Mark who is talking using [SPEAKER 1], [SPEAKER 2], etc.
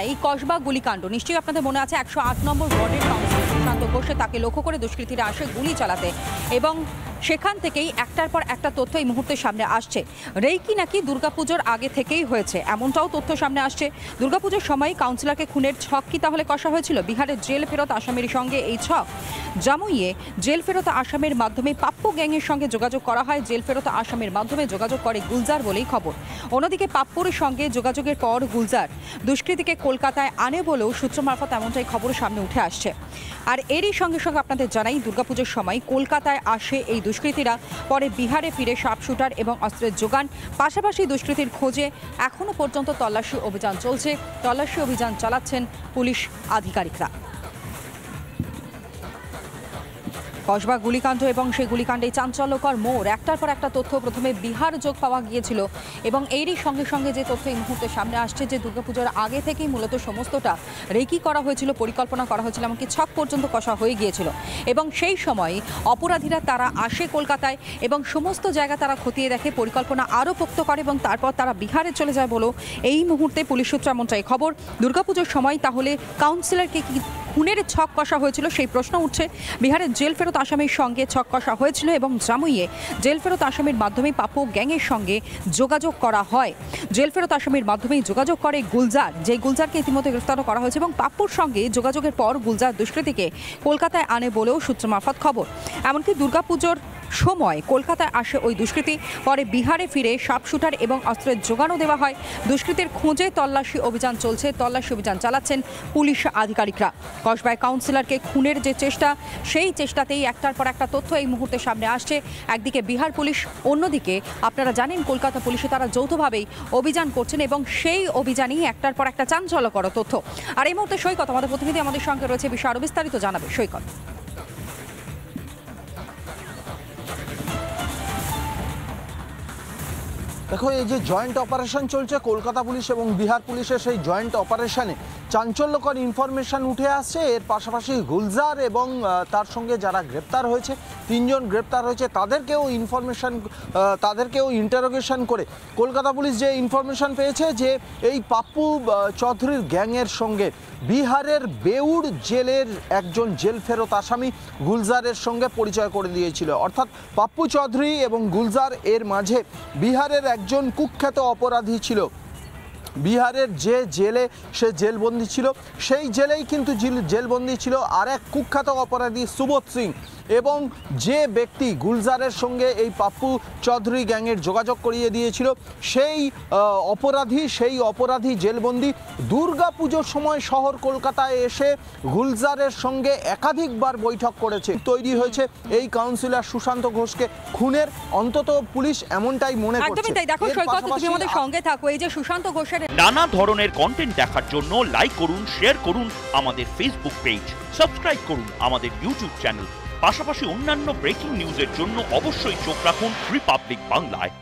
[SPEAKER 1] এই কসবা গুলিকাণ্ড নিশ্চয়ই আপনাদের মনে আছে 108 নম্বর ওয়ার্ডের কাউন্সিলর সুশান্ত ঘোষে তাকে লক্ষ্য করে দুষ্কৃতীরা আসে গুলি চালাতে এবং সেখান থেকেই একটার পর একটা তথ্য এই মুহূর্তে সামনে আসছে। রেইকি নাকি দুর্গাপুজোর আগে থেকেই হয়েছে এমনটাও তথ্য সামনে আসছে। দুর্গাপুজোর সময় কাউন্সিলরকে খুনের ছক কি তাহলে কষা হয়েছিল? বিহারের জেল ফেরত আসামির সঙ্গে এই ছক জামুইয়ে জেল ফেরত আসামের মাধ্যমে পাপ্পু গ্যাংয়ের সঙ্গে যোগাযোগ করা হয়। জেল ফেরত আসামের মাধ্যমে যোগাযোগ করে গুলজার বলেই খবর। অন্যদিকে পাপ্পুর সঙ্গে যোগাযোগের পর গুলজার দুষ্কৃতীকে কলকাতায় আনে বলেও সূত্র মারফত এমনটাই খবর সামনে উঠে আসছে। আর এরই সঙ্গে সঙ্গে আপনাদের জানাই দুর্গাপুজোর সময় কলকাতায় আসে এই দুষ্কৃতীরা, পরে বিহারে ফিরে শার্প শুটার এবং অস্ত্রের যোগান, পাশাপাশি দুষ্কৃতীর খোঁজে এখনও পর্যন্ত তল্লাশি অভিযান চলছে। তল্লাশি অভিযান চালাচ্ছেন পুলিশ আধিকারিকরা। কসবা গুলিকাণ্ড এবং সেই গুলিকাণ্ডে চাঞ্চল্যকর মোড়। একটার পর একটা তথ্য প্রথমে বিহার যোগ পাওয়া গিয়েছিল এবং এরই সঙ্গে সঙ্গে যে তথ্য এই মুহূর্তে সামনে আসছে যে দুর্গাপুজোর আগে থেকেই মূলত সমস্তটা রেকি করা হয়েছিল, পরিকল্পনা করা হয়েছিল, এমনকি ছক পর্যন্ত কষা হয়ে গিয়েছিল এবং সেই সময় অপরাধীরা তারা আসে কলকাতায় এবং সমস্ত জায়গা তারা খতিয়ে দেখে, পরিকল্পনা আরও পোক্ত করে এবং তারপর তারা বিহারে চলে যায় বলেও এই মুহূর্তে পুলিশ সূত্র এমনটাই খবর। দুর্গাপুজোর সময় তাহলে কাউন্সিলরকে কি খুনের ছক কষা হয়েছিল সেই প্রশ্ন উঠছে। বিহারের জেল ফেরত আসামির সঙ্গে ছক কষা হয়েছিল এবং জামুইয়ে জেল ফেরত আসামির মাধ্যমে পাপ্পু গ্যাংয়ের সঙ্গে যোগাযোগ করা হয়। জেল ফেরত আসামির মাধ্যমেই যোগাযোগ করে গুলজার, যে গুলজারকে ইতিমধ্যে গ্রেফতারও করা হয়েছে এবং পাপ্পুর সঙ্গে যোগাযোগের পর গুলজার দুষ্কৃতীকে কলকাতায় আনে বলেও সূত্র মারফত খবর। এমনকি দুর্গাপুজোর সময় কলকাতায় আসে ওই দুষ্কৃতী, পরে বিহারে ফিরে শার্প শুটার এবং অস্ত্রের যোগানও দেওয়া হয়। দুষ্কৃতীর খোঁজে তল্লাশি অভিযান চলছে, তল্লাশি অভিযান চালাচ্ছেন পুলিশ আধিকারিকরা। কসবায় কাউন্সিলরকে খুনের যে চেষ্টা, সেই চেষ্টাতেই একটার পর একটা তথ্য এই মুহূর্তে সামনে আসছে। একদিকে বিহার পুলিশ, অন্যদিকে আপনারা জানেন কলকাতা পুলিশে তারা যৌথভাবেই অভিযান করছেন এবং সেই অভিযানেই একটার পর একটা চাঞ্চল্যকর তথ্য। আর এই মুহূর্তে সৈকত আমাদের প্রতিনিধি আমাদের সঙ্গে রয়েছে, বিষয় আরও বিস্তারিত জানাবে। সৈকত,
[SPEAKER 2] দেখো, এই যে জয়েন্ট অপারেশন চলছে কলকাতা পুলিশ এবং বিহার পুলিশের, সেই জয়েন্ট অপারেশনে চাঞ্চল্যকর ইনফরমেশন উঠে আসছে। এর পাশাপাশি গুলজার এবং তার সঙ্গে যারা গ্রেপ্তার হয়েছে, 3 জন গ্রেপ্তার হয়েছে, তাদেরকেও ইন্টারোগেশন করে কলকাতা পুলিশ যে ইনফরমেশন পেয়েছে যে এই পাপ্পু চৌধুরীর গ্যাংয়ের সঙ্গে বিহারের বেউড় জেলের একজন জেল ফেরত আসামি গুলজারের সঙ্গে পরিচয় করে দিয়েছিল। অর্থাৎ পাপ্পু চৌধুরী এবং গুলজার এর মাঝে বিহারের একজন কুখ্যাত অপরাধী ছিল। বিহারের যে জেলে সে জেলবন্দি ছিল, সেই জেলেই কিন্তু জেলবন্দি ছিল আর এক কুখ্যাত অপরাধী সুবোধ সিং। এবং যে ব্যক্তি গুলজারের সঙ্গে এই পাপ্পু চৌধুরী গ্যাংয়ের যোগাযোগ করিয়ে দিয়েছিল, সেই অপরাধী জেলবন্দি দুর্গাপুজোর সময় শহর কলকাতায় এসে গুলজারের সঙ্গে একাধিকবার বৈঠক করেছে। তৈরি হয়েছে এই কাউন্সিলর সুশান্ত ঘোষকে খুনের, অন্তত পুলিশ এমনটাই মনে করছে।
[SPEAKER 1] একদমই তাই। দেখো সৈকত, তুমি আমাদের সঙ্গে থাকো। এই যে সুশান্ত ঘোষের
[SPEAKER 3] নানা ধরনের কন্টেন্ট দেখার জন্য লাইক করুন, শেয়ার করুন আমাদের ফেসবুক পেজ, সাবস্ক্রাইব করুন আমাদের ইউটিউব চ্যানেল। পাশাপাশি অন্যান্য ব্রেকিং নিউজের জন্য অবশ্যই চোখ রাখুন রিপাবলিক বাংলায়।